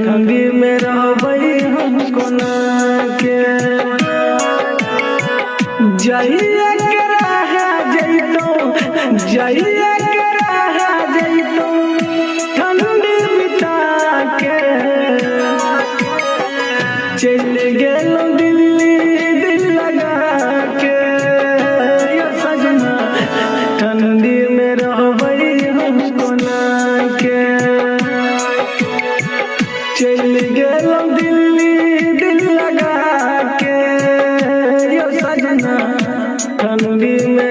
ठंडी में रहबै हमको ना के जाइए के रहा जइतो जाइए के रहा जइतो ठंडी बिता के चल गेलो दिल्ली दिल लगा के ये सजना ठंडी में रहबै हमको ना के चल गेलो दिल्ली दिल लगा के ये सजना ठंडी में